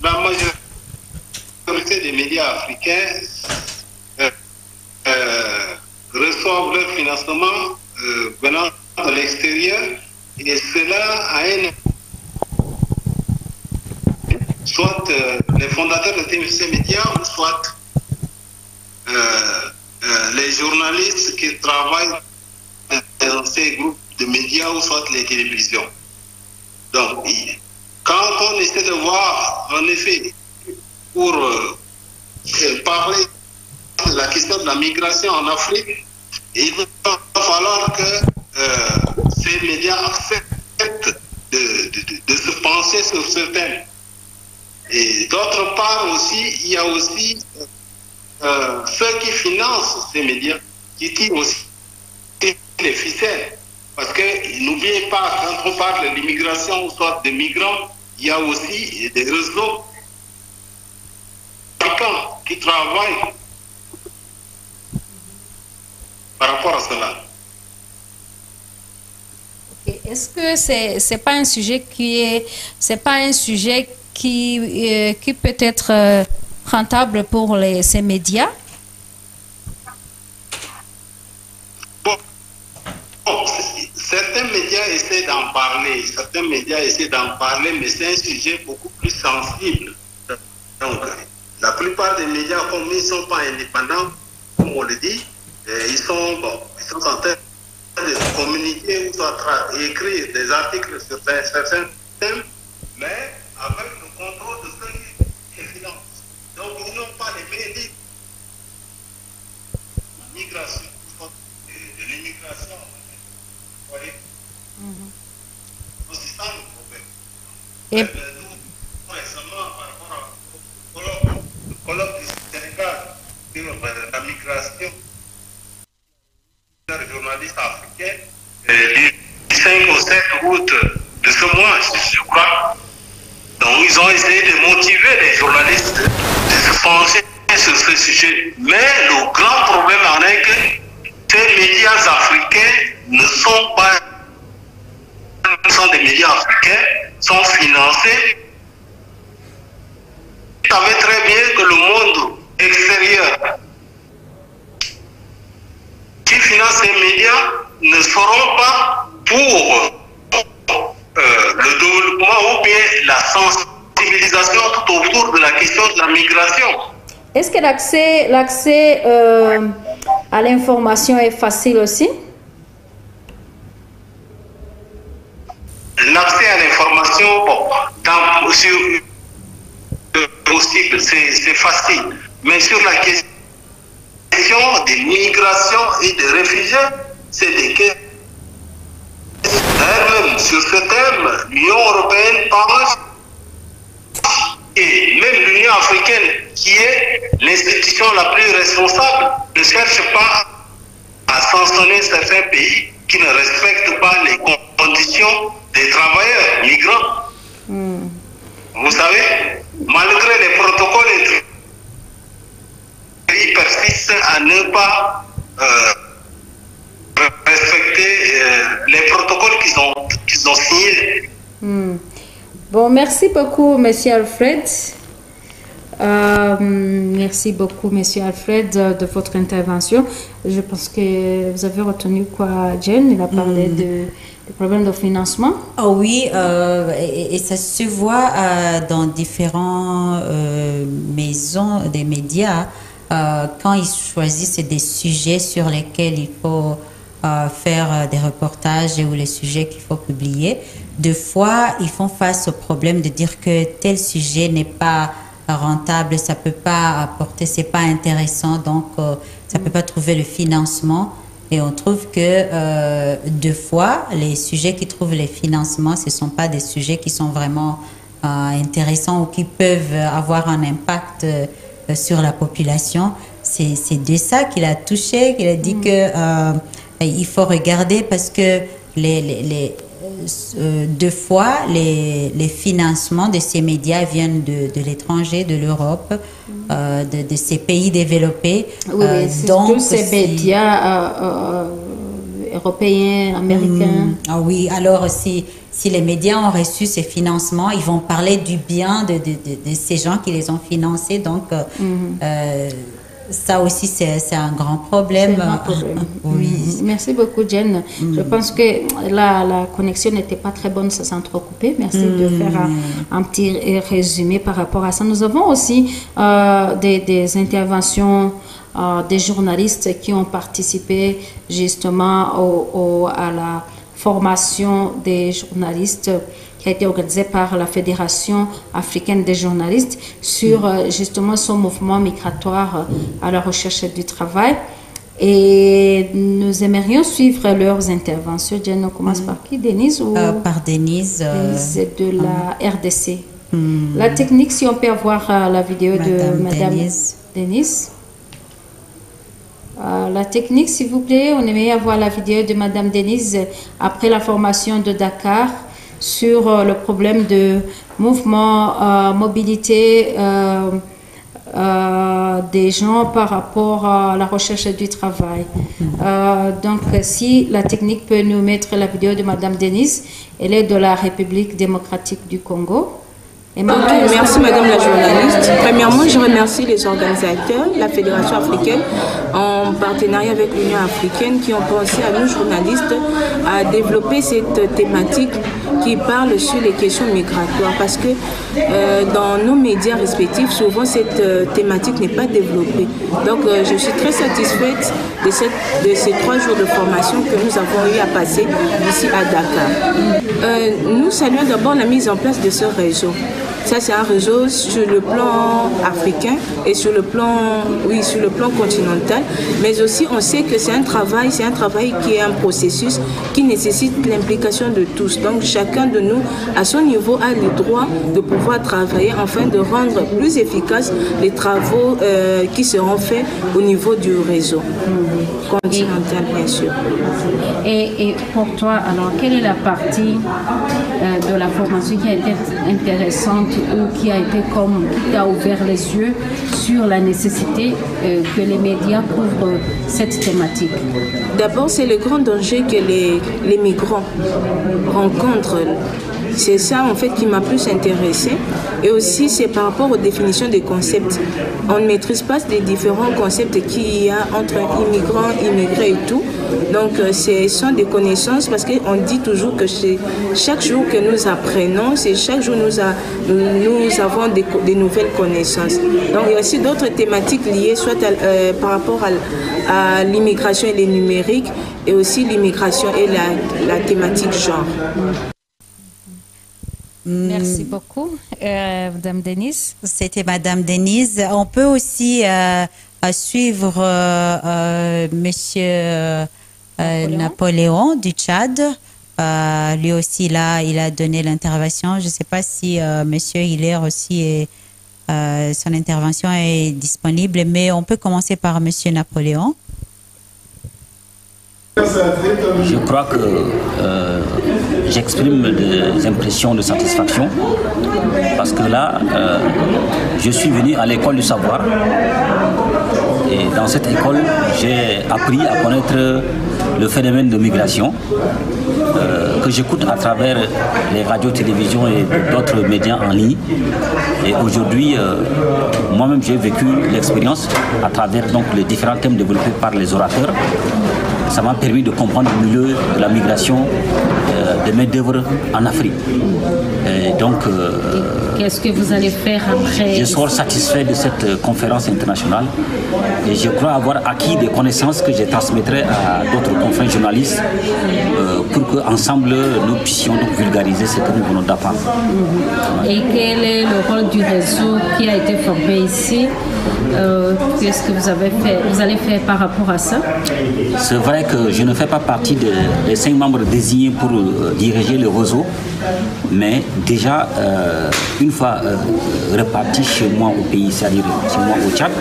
La majorité des médias africains reçoivent leur financement venant de l'extérieur, et cela a soit les fondateurs de ces médias, ou soit les journalistes qui travaillent dans ces groupes de médias, ou soit les télévisions. Donc, quand on essaie de voir, en effet, pour parler de la question de la migration en Afrique, il va falloir que ces médias acceptent de se pencher sur ce thème. Et d'autre part aussi, il y a aussi ceux qui financent ces médias, qui tirent aussi les ficelles. Parce que n'oubliez pas, quand on parle de l'immigration ou soit des migrants, il y a aussi des réseaux qui travaillent par rapport à cela. Est-ce que c'est pas un sujet qui peut être rentable pour ces médias? Bon, certains médias essaient d'en parler, mais c'est un sujet beaucoup plus sensible. Donc, la plupart des médias, comme ils ne sont pas indépendants, comme on le dit, ils sont en train de communiquer ou écrire des articles sur certains thèmes, mais avec le contrôle de ceux qui les financent. Donc, ils n'ont pas les médias de migration, de l'immigration. Vous voyez? C'est ça le problème. Et... nous, récemment, par rapport au colloque du Sénégal sur la migration des journalistes africains, du 5 au 7 août de ce mois, je crois. Donc, ils ont essayé de motiver les journalistes de se pencher sur ce sujet. Mais le grand problème en est que ces médias africains ne sont pas des médias africains, sont financés. Vous savez très bien que le monde extérieur qui finance ces médias ne seront pas pour le développement ou bien la sensibilisation tout autour de la question de la migration. Est-ce que l'accès à l'information est facile aussi? L'accès à l'information, possible, c'est facile. Mais sur la question des migrations et des réfugiés, c'est des questions. D'ailleurs, même sur ce thème, l'Union européenne pense, et même l'Union africaine, qui est l'institution la plus responsable, ne cherche pas à sanctionner certains pays qui ne respectent pas les conditions des travailleurs migrants. Vous savez, malgré les protocoles, ils persistent à ne pas respecter les protocoles qu'ils ont signés. Bon, merci beaucoup, Monsieur Alfred. Merci beaucoup, Monsieur Alfred, de votre intervention. Je pense que vous avez retenu quoi, Jen? Il a parlé des problèmes de financement. Oh oui, et ça se voit dans différentes maisons des médias quand ils choisissent des sujets sur lesquels il faut faire des reportages ou les sujets qu'il faut publier. Deux fois, ils font face au problème de dire que tel sujet n'est pas rentable, ça peut pas apporter, c'est pas intéressant, donc ça peut pas trouver le financement. Et on trouve que deux fois, les sujets qui trouvent les financements, ce sont pas des sujets qui sont vraiment intéressants ou qui peuvent avoir un impact sur la population. C'est de ça qu'il a touché, qu'il a dit que il faut regarder parce que deux fois, les financements de ces médias viennent de l'étranger, de l'Europe, de ces pays développés. Oui, donc tous ces médias européens, américains. Ah oui, alors si les médias ont reçu ces financements, ils vont parler du bien de ces gens qui les ont financés. Donc, ça aussi, c'est un grand problème. C'est un grand problème. Oui. Merci beaucoup, Jen. Je pense que la connexion n'était pas très bonne, ça s'est entrecoupé. Merci de faire un petit résumé par rapport à ça. Nous avons aussi des interventions des journalistes qui ont participé justement à la formation des journalistes qui a été organisée par la Fédération africaine des journalistes sur justement son mouvement migratoire à la recherche du travail. Et nous aimerions suivre leurs interventions. Jen, on commence par qui? Denise ou par Denise. Denise de la RDC. La technique, si on peut avoir la vidéo de Madame Denise. La technique, s'il vous plaît, on aimerait avoir la vidéo de Madame Denise après la formation de Dakar sur le problème de mouvement, mobilité des gens par rapport à la recherche du travail. Donc, si la technique peut nous mettre la vidéo de Madame Denise, elle est de la République démocratique du Congo. Merci Madame la journaliste. Premièrement, je remercie les organisateurs, la Fédération africaine, en en partenariat avec l'Union africaine qui ont pensé à nous journalistes à développer cette thématique qui parle sur les questions migratoires parce que dans nos médias respectifs, souvent cette thématique n'est pas développée. Donc je suis très satisfaite de ces 3 jours de formation que nous avons eu à passer ici à Dakar. Nous saluons d'abord la mise en place de ce réseau. Ça, c'est un réseau sur le plan africain et sur le plan continental. Mais aussi, on sait que c'est un travail qui est un processus qui nécessite l'implication de tous. Donc, chacun de nous, à son niveau, a le droit de pouvoir travailler afin de rendre plus efficaces les travaux qui seront faits au niveau du réseau continental, bien sûr. Et pour toi, alors, quelle est la partie de la formation qui a été intéressante ou qui t'a ouvert les yeux sur la nécessité que les médias couvrent cette thématique? D'abord, c'est le grand danger que les migrants rencontrent. C'est ça en fait qui m'a plus intéressée. Et aussi c'est par rapport aux définitions des concepts. On ne maîtrise pas les différents concepts qu'il y a entre immigrants, immigrés et tout. Donc ce sont des connaissances parce qu'on dit toujours que chaque jour que nous apprenons, c'est chaque jour nous avons des nouvelles connaissances. Donc il y a aussi d'autres thématiques liées soit par rapport à l'immigration et les numériques et aussi l'immigration et la thématique genre. Merci beaucoup, Madame Denise. C'était Madame Denise. On peut aussi suivre Monsieur Napoléon du Tchad. Lui aussi, là, il a donné l'intervention. Je ne sais pas si Monsieur Hilaire aussi, son intervention est disponible, mais on peut commencer par Monsieur Napoléon. Je crois que j'exprime des impressions de satisfaction parce que là, je suis venu à l'école du savoir et dans cette école, j'ai appris à connaître le phénomène de migration que j'écoute à travers les radios, télévisions et d'autres médias en ligne. Et aujourd'hui, moi-même, j'ai vécu l'expérience à travers donc, les différents thèmes développés par les orateurs. Ça m'a permis de comprendre le milieu de la migration de main-d'œuvre en Afrique. Et donc, qu'est-ce que vous allez faire après? Je suis satisfait de cette conférence internationale et je crois avoir acquis des connaissances que je transmettrai à d'autres confrères journalistes pour qu'ensemble nous puissions donc vulgariser ce que nous venons d'apprendre. Et quel est le rôle du réseau qui a été formé ici? Qu'est-ce que vous allez faire par rapport à ça? C'est vrai que je ne fais pas partie des 5 membres désignés pour diriger le réseau, mais déjà, une fois reparti chez moi au pays, c'est-à-dire chez moi au Tchad,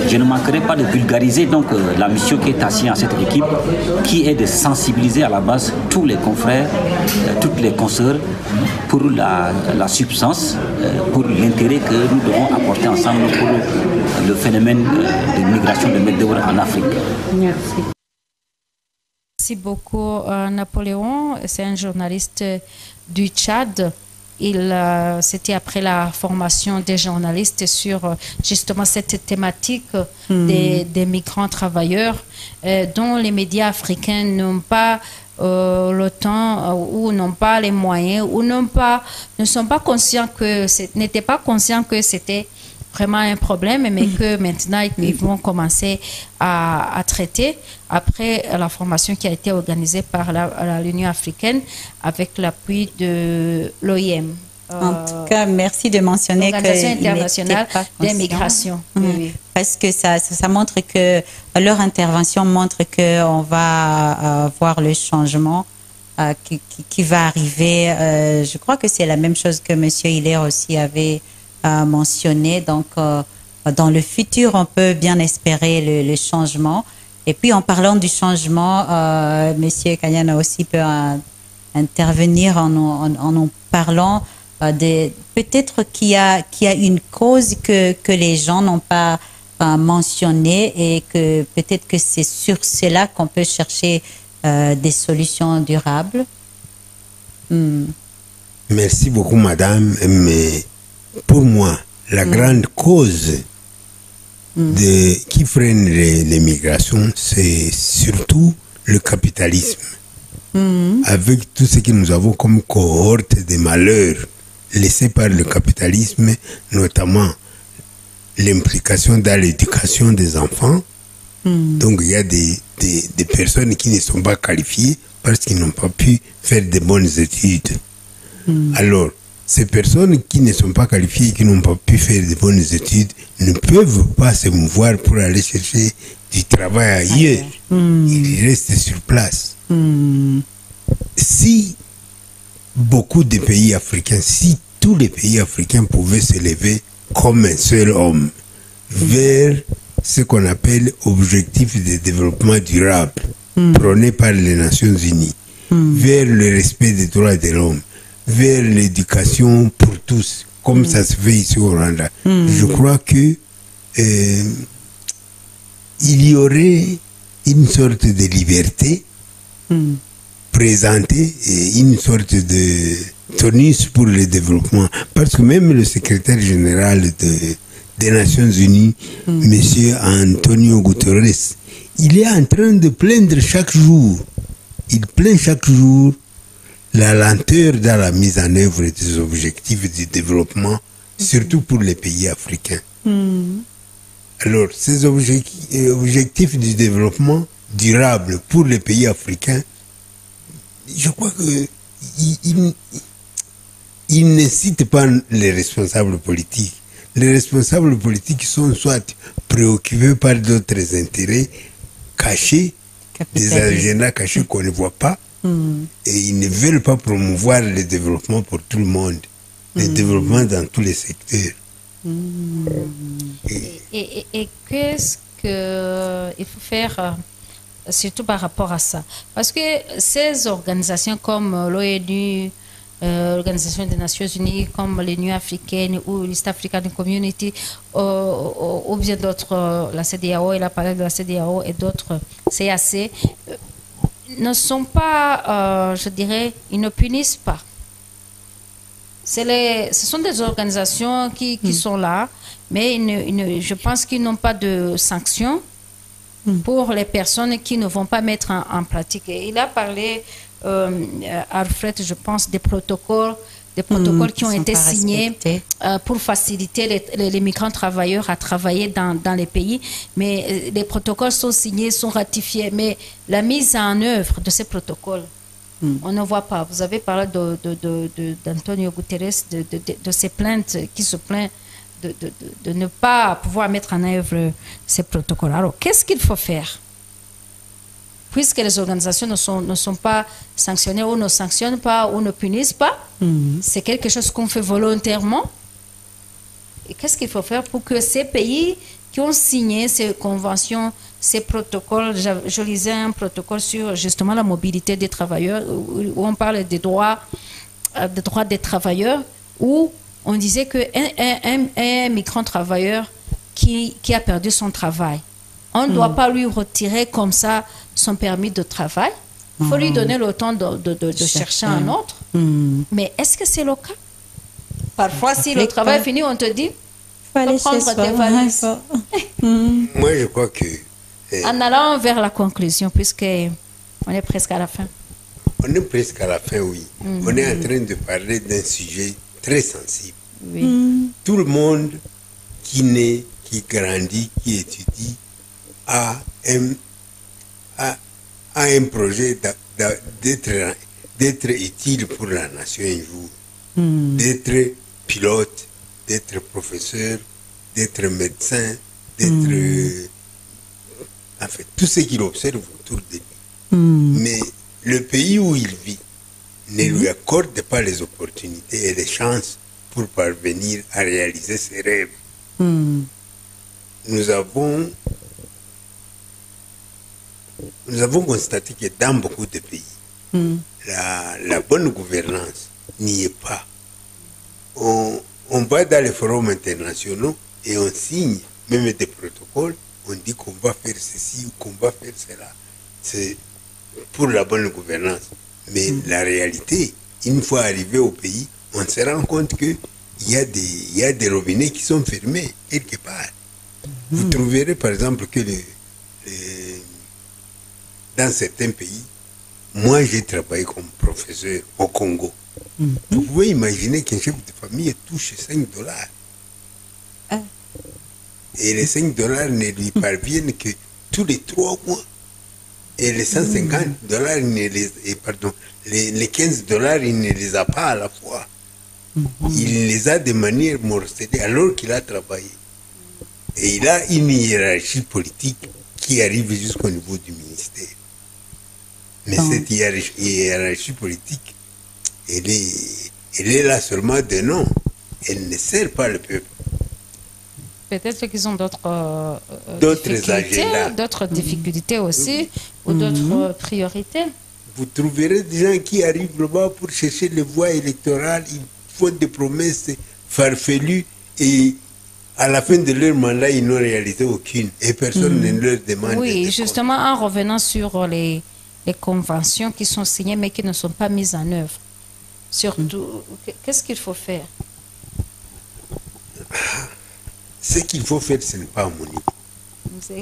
je ne manquerai pas de vulgariser donc, la mission qui est assignée à cette équipe, qui est de sensibiliser à la base tous les confrères, toutes les consoeurs pour la substance, pour l'intérêt que nous devons apporter ensemble pour le phénomène de migration de main-d'œuvre en Afrique. Merci. Merci beaucoup, Napoléon. C'est un journaliste du Tchad. C'était après la formation des journalistes sur justement cette thématique des migrants travailleurs dont les médias africains n'ont pas le temps ou n'ont pas les moyens ou ne sont pas conscients n'étaient pas conscients que c'était vraiment un problème, mais que maintenant ils vont commencer à traiter après la formation qui a été organisée par l'Union africaine avec l'appui de l'OIM. En tout cas, merci de mentionner que l'Organisation internationale des migrations. Oui. Parce que ça montre que leur intervention montre qu'on va voir le changement qui va arriver. Je crois que c'est la même chose que M. Hilaire aussi avait mentionné. Donc, dans le futur, on peut bien espérer le changement. Et puis, en parlant du changement, M. Kanyana aussi peut intervenir en nous parlant peut-être qu'il y a une cause que les gens n'ont pas mentionnée et que peut-être que c'est sur cela qu'on peut chercher des solutions durables. Merci beaucoup, madame. Mais pour moi, la grande cause qui freine les migrations, c'est surtout le capitalisme. Avec tout ce que nous avons comme cohorte de malheurs laissés par le capitalisme, notamment l'implication dans l'éducation des enfants. Donc il y a des personnes qui ne sont pas qualifiées parce qu'ils n'ont pas pu faire de bonnes études. Alors, ces personnes qui ne sont pas qualifiées et qui n'ont pas pu faire de bonnes études ne peuvent pas se mouvoir pour aller chercher du travail ailleurs. Ils restent sur place. Si beaucoup de pays africains, si tous les pays africains pouvaient se lever comme un seul homme vers ce qu'on appelle objectif de développement durable prôné par les Nations Unies, vers le respect des droits de l'homme, vers l'éducation pour tous, comme ça se fait ici au Rwanda, je crois que il y aurait une sorte de liberté présentée et une sorte de tonus pour le développement. Parce que même le secrétaire général des Nations Unies, M. Antonio Guterres, il est en train de plaindre chaque jour. Il plaint chaque jour la lenteur dans la mise en œuvre des objectifs du développement, surtout pour les pays africains. Alors, ces objectifs du développement durable pour les pays africains, je crois qu'ils ne citent pas les responsables politiques. Les responsables politiques sont soit préoccupés par d'autres intérêts cachés, des agendas cachés qu'on ne voit pas, et ils ne veulent pas promouvoir le développement pour tout le monde, le développement dans tous les secteurs. Et qu'est-ce qu'il faut faire surtout par rapport à ça? Parce que ces organisations comme l'ONU, l'Organisation des Nations Unies, comme l'Union africaine ou l'East African Community, ou bien d'autres, la CEDEAO, il a parlé de la CEDEAO et d'autres CAC, ne sont pas, je dirais, ils ne punissent pas. Ce sont des organisations qui sont là, mais je pense qu'ils n'ont pas de sanctions pour les personnes qui ne vont pas mettre en pratique. Et il a parlé, Alfred, je pense, des protocoles qui ont été signés pour faciliter les migrants travailleurs à travailler dans les pays. Mais les protocoles sont signés, sont ratifiés. Mais la mise en œuvre de ces protocoles, on ne voit pas. Vous avez parlé d'Antonio Guterres, de ces plaintes qui se plaignent de ne pas pouvoir mettre en œuvre ces protocoles. Alors, qu'est-ce qu'il faut faire? Puisque les organisations ne sont pas sanctionnées ou ne sanctionnent pas ou ne punissent pas, c'est quelque chose qu'on fait volontairement. Et qu'est-ce qu'il faut faire pour que ces pays qui ont signé ces conventions, ces protocoles, je lisais un protocole sur justement la mobilité des travailleurs, où on parle des droits des travailleurs, où on disait qu'un migrant travailleur qui a perdu son travail, on ne doit pas lui retirer comme ça son permis de travail. Il faut lui donner le temps de chercher un autre. Mais est-ce que c'est le cas? Parfois, si le travail est fini, on te dit, il faut prendre tes valises. Moi, je crois que... En allant vers la conclusion, puisqu'on est presque à la fin. On est presque à la fin, oui. On est en train de parler d'un sujet très sensible. Tout le monde qui naît, qui grandit, qui étudie, a un projet d'être utile pour la nation un jour, d'être pilote, d'être professeur, d'être médecin, d'être... En fait, tout ce qu'il observe autour de lui. Mais le pays où il vit ne lui accorde pas les opportunités et les chances pour parvenir à réaliser ses rêves. Nous avons constaté que dans beaucoup de pays, la bonne gouvernance n'y est pas. On va dans les forums internationaux et on signe même des protocoles, on dit qu'on va faire ceci ou qu'on va faire cela. C'est pour la bonne gouvernance. Mais la réalité, une fois arrivé au pays, on se rend compte qu'il y a des robinets qui sont fermés quelque part. Vous trouverez par exemple que dans certains pays, moi j'ai travaillé comme professeur au Congo. Vous pouvez imaginer qu'un chef de famille touche $5. Et les $5 ne lui parviennent que tous les 3 mois. Et les $150, les $15, il ne les a pas à la fois. Il les a de manière morcelée alors qu'il a travaillé. Et il a une hiérarchie politique qui arrive jusqu'au niveau du ministère. Mais cette hiérarchie politique, elle est là seulement de nom. Elle ne sert pas le peuple. Peut-être qu'ils ont d'autres agendas. D'autres difficultés aussi, ou d'autres priorités. Vous trouverez des gens qui arrivent là-bas pour chercher les voies électorales, ils font des promesses farfelues et à la fin de leur mandat, ils n'ont réalisé aucune et personne ne leur demande. Oui, justement, en revenant sur les conventions qui sont signées mais qui ne sont pas mises en œuvre. Surtout, qu'est-ce qu'il faut faire? Ce qu'il faut faire, ce n'est pas à mon niveau.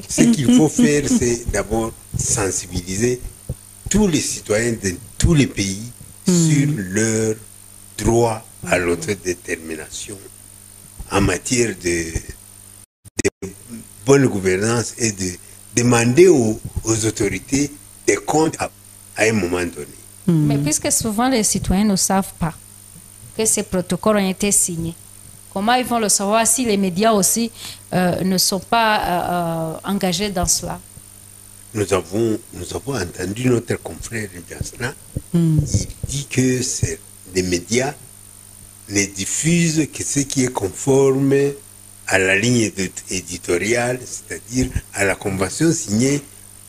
Ce qu'il faut faire, c'est d'abord sensibiliser tous les citoyens de tous les pays sur leur droit à l'autodétermination en matière de bonne gouvernance et de demander aux autorités des comptes à un moment donné. Mais puisque souvent les citoyens ne savent pas que ces protocoles ont été signés, comment ils vont le savoir si les médias aussi ne sont pas engagés dans cela? Nous avons entendu notre confrère Jasna. Il dit que les médias ne diffusent que ce qui est conforme à la ligne éditoriale, c'est-à-dire à la convention signée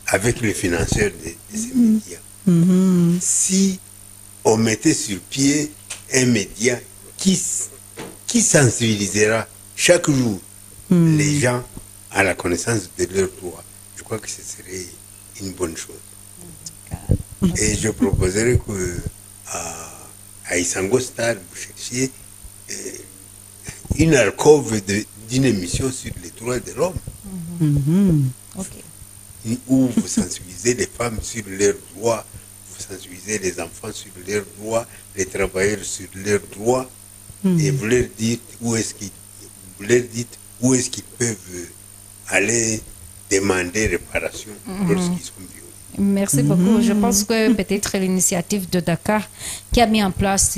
avec le financeur de ces médias. Si on mettait sur pied un média qui sensibilisera chaque jour les gens à la connaissance de leurs droits, je crois que ce serait une bonne chose. Et je proposerais qu'à Isango Star, vous cherchiez une alcôve d'une émission sur les droits de l'homme. Où vous sensibilisez les femmes sur leurs droits, vous sensibilisez les enfants sur leurs droits, les travailleurs sur leurs droits, et vous leur dites où est-ce qu'ils peuvent aller demander réparation lorsqu'ils sont violés. Merci beaucoup. Je pense que peut-être l'initiative de Dakar qui a mis en place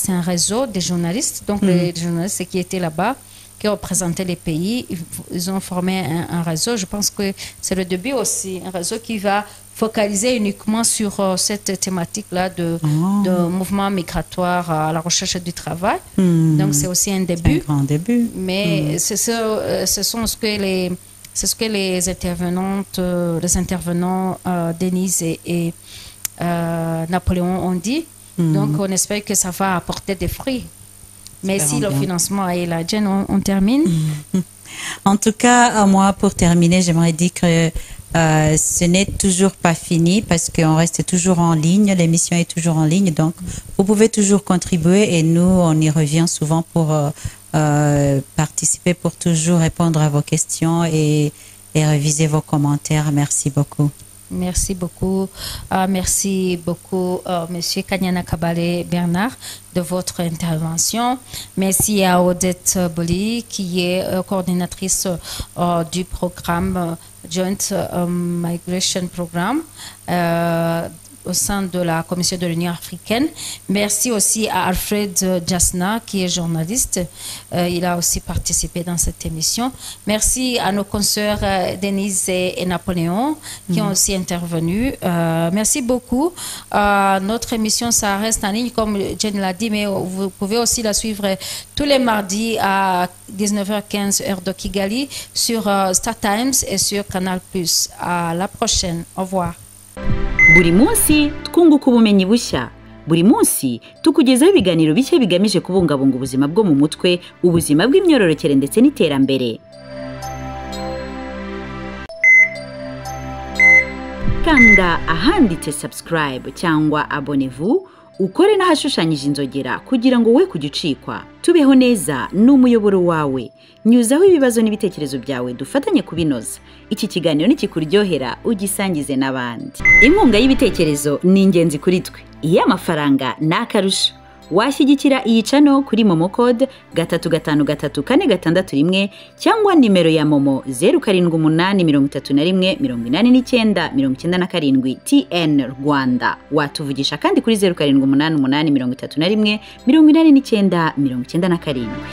un réseau de journalistes, donc les journalistes qui étaient là-bas, qui représentaient les pays, ils ont formé un réseau. Je pense que c'est le début aussi, un réseau qui va focaliser uniquement sur cette thématique-là de mouvement migratoire à la recherche du travail. Donc c'est aussi un début. Un grand début. Mais ce sont ce que les intervenants Denise et Napoléon ont dit. Donc on espère que ça va apporter des fruits. Mais si le financement est là, Jen, on termine. En tout cas, moi, pour terminer, j'aimerais dire que ce n'est toujours pas fini parce qu'on reste toujours en ligne, l'émission est toujours en ligne, donc vous pouvez toujours contribuer et nous, on y revient souvent pour participer, pour toujours répondre à vos questions et réviser vos commentaires. Merci beaucoup. Merci beaucoup. Merci beaucoup, Monsieur Kanyana Kabale Bernard, de votre intervention. Merci à Odette Boli, qui est coordinatrice du programme Joint Migration Programme au sein de la Commission de l'Union africaine. Merci aussi à Alfred Jasna, qui est journaliste. Il a aussi participé dans cette émission. Merci à nos consoeurs Denise et Napoléon, qui ont aussi intervenu. Merci beaucoup. Notre émission, ça reste en ligne, comme Jen l'a dit, mais vous pouvez aussi la suivre tous les mardis à 19h15 heure de Kigali sur Star Times et sur Canal+. À la prochaine. Au revoir. Buri munsi twunguka ubumenyi bushya. Buri munsi tukugezaho ibiganiro bishya bigamije kubungabunga ubuzima bwo mu mutwe, ubuzima bw'imyororokere ndetse n'iterambere. Kanda ahanditse subscribe cyangwa abonnez-vous ukore n'ahashushanyije inzogera kugira ngo we kugicikwa. Tubeho neza n'umuyoboro wawe. Nyuzaho ibibazo n'ibitekerezo byawe dufatanye kubinoza. Iki kiganiro nikikuryohera ugisangize n'abandi. Inkunga y'ibitekerezo ni ingenzi kuri twe. Iy'amafaranga n'akarusho. Washyigikira iyi channel kuri Momo Code 353461 cyangwa nimero ya Momo 0783318997 TN Rwanda. Watuvugisha kandi kuri 0788318997.